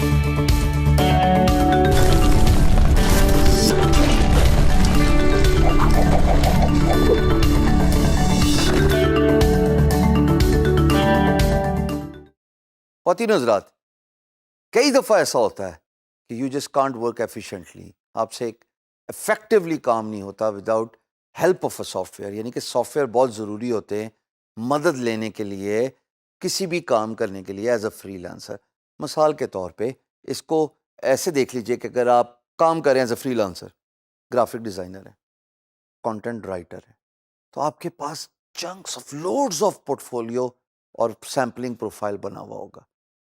خواتین حضرات، کئی دفعہ ایسا ہوتا ہے کہ you just can't work efficiently, آپ سے ایک افیکٹولی کام نہیں ہوتا without help of a soft where. یعنی کہ سافٹ ویئر بہت ضروری ہوتے ہیں مدد لینے کے لیے، کسی بھی کام کرنے کے لیے ایز اے فری لانسر. مثال کے طور پہ اس کو ایسے دیکھ لیجئے کہ اگر آپ کام کریں as a freelancer, graphic designer ہے، کانٹینٹ رائٹر ہے، تو آپ کے پاس chunks of loads of portfolio اور سیمپلنگ پروفائل بنا ہوا ہوگا.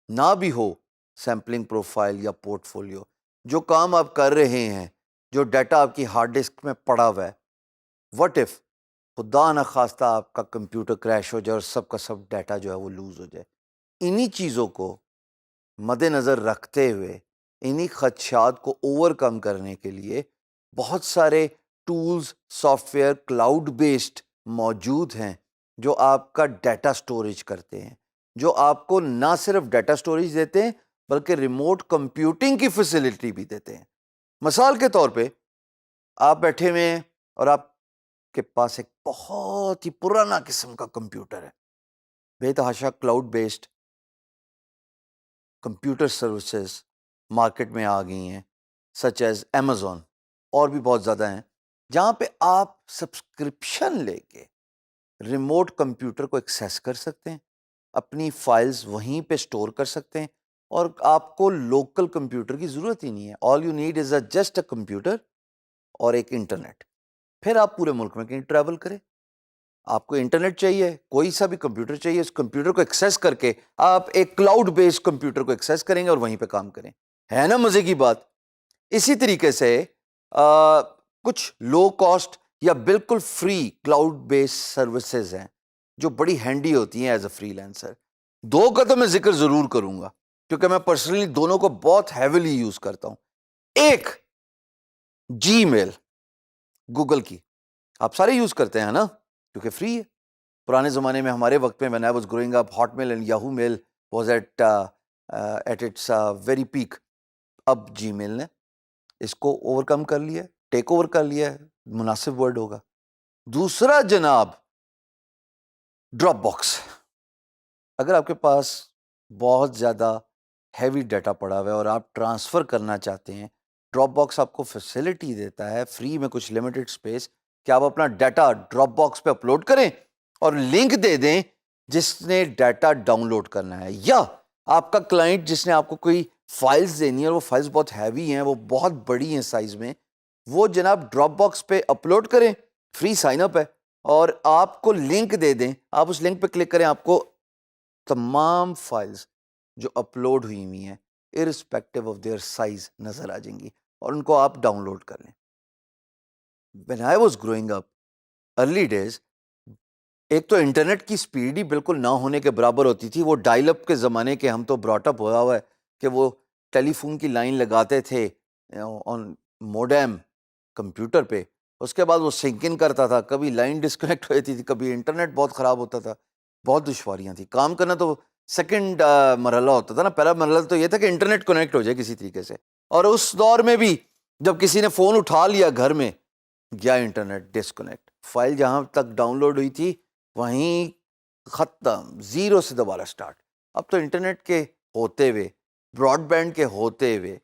نہ بھی ہو سیمپلنگ پروفائل یا پورٹ فولیو، جو کام آپ کر رہے ہیں، جو ڈیٹا آپ کی ہارڈ ڈسک میں پڑا ہوا ہے، وٹ اف خدا نہ خواستہ آپ کا کمپیوٹر کریش ہو جائے اور سب کا سب ڈیٹا جو ہے وہ لوز ہو جائے. انہی چیزوں کو مد نظر رکھتے ہوئے، انہی خدشات کو اوور کم کرنے کے لیے بہت سارے tools, soft where cloud based موجود ہیں جو آپ کا ڈیٹا سٹوریج کرتے ہیں، جو آپ کو نہ صرف ڈیٹا سٹوریج دیتے ہیں بلکہ ریموٹ کمپیوٹنگ کی فیسلٹی بھی دیتے ہیں. مثال کے طور پہ آپ بیٹھے ہوئے ہیں اور آپ کے پاس ایک بہت ہی پرانا قسم کا کمپیوٹر ہے. بے تحاشا cloud based computer services market میں آ گئی ہیں، سچ ایز Amazon، اور بھی بہت زیادہ ہیں، جہاں پہ آپ سبسکرپشن لے کے ریموٹ کمپیوٹر کو ایکسیس کر سکتے ہیں، اپنی فائلز وہیں پہ سٹور کر سکتے ہیں، اور آپ کو لوکل کمپیوٹر کی ضرورت ہی نہیں ہے. All you need is just a computer اور ایک انٹرنیٹ. پھر آپ پورے ملک میں کہیں ٹریول کریں، آپ کو انٹرنیٹ چاہیے، کوئی سا بھی کمپیوٹر چاہیے، اس کمپیوٹر کو ایکسیس کر کے آپ ایک کلاؤڈ بیسڈ کمپیوٹر کو ایکسیس کریں گے اور وہیں پہ کام کریں. ہے نا مزے کی بات؟ اسی طریقے سے کچھ لو کاسٹ یا بالکل فری کلاؤڈ بیسڈ سروسز ہیں جو بڑی ہینڈی ہوتی ہیں ایز اے فری لینسر. دو کا تو میں ذکر ضرور کروں گا کیونکہ میں پرسنلی دونوں کو بہت ہیویلی یوز کرتا ہوں. ایک جی میل، گوگل کی، آپ سارے یوز کرتے ہیں نا کیونکہ فری ہے. پرانے زمانے میں ہمارے وقت میں when I was growing up, Hotmail and Yahoo mail was at its very peak. اب جی میل نے اس کو اوور کم کر لیا، ٹیک اوور کر لیا ہے، مناسب ورڈ ہوگا. دوسرا جناب ڈراپ باکس. اگر آپ کے پاس بہت زیادہ ہیوی ڈیٹا پڑا ہوا ہے اور آپ ٹرانسفر کرنا چاہتے ہیں، ڈراپ باکس آپ کو فیسلٹی دیتا ہے فری میں کچھ لمیٹڈ اسپیس کہ آپ اپنا ڈیٹا ڈراپ باکس پہ اپلوڈ کریں اور لنک دے دیں جس نے ڈیٹا ڈاؤن لوڈ کرنا ہے، یا آپ کا کلائنٹ جس نے آپ کو کوئی فائلز دینی ہے اور وہ فائلز بہت ہیوی ہیں، وہ بہت بڑی ہیں سائز میں، وہ جناب ڈراپ باکس پہ اپلوڈ کریں، فری سائن اپ ہے، اور آپ کو لنک دے دیں، آپ اس لنک پہ کلک کریں، آپ کو تمام فائلز جو اپلوڈ ہوئی ہوئی ہیں ارسپیکٹو آف دیئر سائز نظر آ جائیں گی اور ان کو آپ ڈاؤن لوڈ کر لیں. When I was growing up, early days، ایک تو انٹرنیٹ کی سپیڈ ہی بالکل نہ ہونے کے برابر ہوتی تھی. وہ ڈائل اپ کے زمانے کے ہم تو براٹ اپ ہوا ہوا ہے کہ وہ ٹیلی فون کی لائن لگاتے تھے آن موڈیم کمپیوٹر پہ، اس کے بعد وہ سنک ان کرتا تھا، کبھی لائن ڈسکنیکٹ ہوتی تھی، کبھی انٹرنیٹ بہت خراب ہوتا تھا، بہت دشواریاں تھیں. کام کرنا تو سیکنڈ مرحلہ ہوتا تھا نا، پہلا مرحلہ تو یہ تھا کہ انٹرنیٹ کنیکٹ ہو جائے کسی طریقے سے. اور اس دور میں بھی جب کسی نے فون اٹھا لیا گھر میں، گیا انٹرنیٹ ڈسکنیکٹ، فائل جہاں تک ڈاؤن لوڈ ہوئی تھی وہیں ختم، زیرو سے دوبارہ سٹارٹ. اب تو انٹرنیٹ کے ہوتے ہوئے، براڈ بینڈ کے ہوتے ہوئے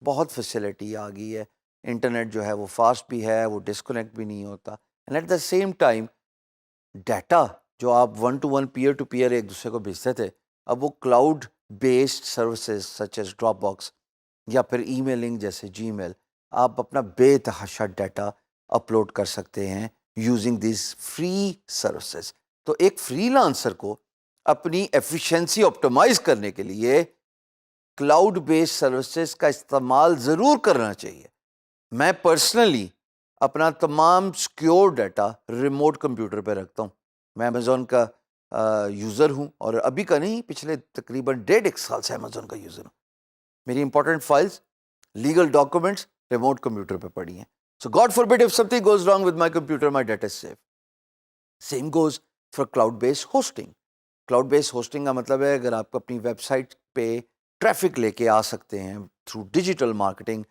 بہت فیسلٹی آ گئی ہے. انٹرنیٹ جو ہے وہ فاسٹ بھی ہے، وہ ڈسکنیکٹ بھی نہیں ہوتا، and at the same time data جو آپ one to one peer to peer ایک دوسرے کو بھیجتے تھے، اب وہ cloud based services such as Dropbox یا پھر ای میلنگ جیسے جی میل، آپ اپنا بے تحاشا ڈیٹا اپلوڈ کر سکتے ہیں یوزنگ دیز فری سروسز. تو ایک فری لانسر کو اپنی ایفیشنسی آپٹیمائز کرنے کے لیے کلاؤڈ بیسڈ سروسز کا استعمال ضرور کرنا چاہیے. میں پرسنلی اپنا تمام سیکیور ڈیٹا ریموٹ کمپیوٹر پہ رکھتا ہوں. میں امیزون کا یوزر ہوں، اور ابھی کا نہیں، پچھلے تقریباً 1.5 سال سے امیزون کا یوزر ہوں. میری important files, legal documents remote computer پہ پڑی ہیں. So God forbid if something goes wrong with my computer, my data is safe. Same goes for cloud-based hosting. Cloud-based hosting کا مطلب ہے اگر آپ کو اپنی ویب سائٹ پہ ٹریفک لے کے آ سکتے ہیں تھرو ڈیجیٹل مارکیٹنگ.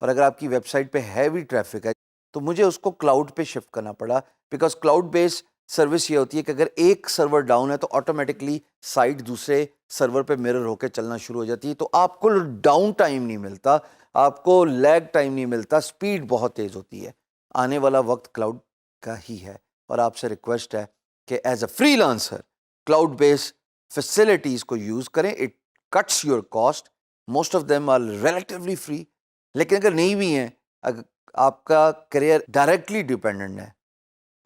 اور اگر آپ کی ویب سائٹ پہ ہیوی ٹریفک ہے تو مجھے اس کو کلاؤڈ پہ شفٹ کرنا پڑا, بیکاز کلاؤڈ بیس سروس یہ ہوتی ہے کہ اگر ایک سرور ڈاؤن ہے تو آٹومیٹکلی سائٹ دوسرے سرور پہ مرر ہو کے چلنا شروع ہو جاتی ہے, تو آپ کو ڈاؤن ٹائم نہیں ملتا, آپ کو لیگ ٹائم نہیں ملتا, سپیڈ بہت تیز ہوتی ہے. آنے والا وقت کلاؤڈ کا ہی ہے, اور آپ سے ریکویسٹ ہے کہ as a freelancer cloud base facilities کو یوز کریں. It cuts your cost, most of them are relatively free. لیکن اگر نہیں بھی ہیں, آپ کا کریئر ڈائریکٹلی ڈیپینڈنٹ ہے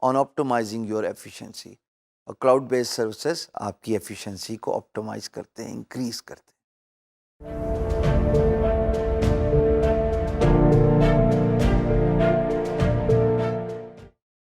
آن آپٹومائزنگ یور ایفیشنسی, اور کلاؤڈ بیس سروسز آپ کی ایفیشنسی کو آپٹومائز کرتے ہیں, انکریز کرتے ہیں.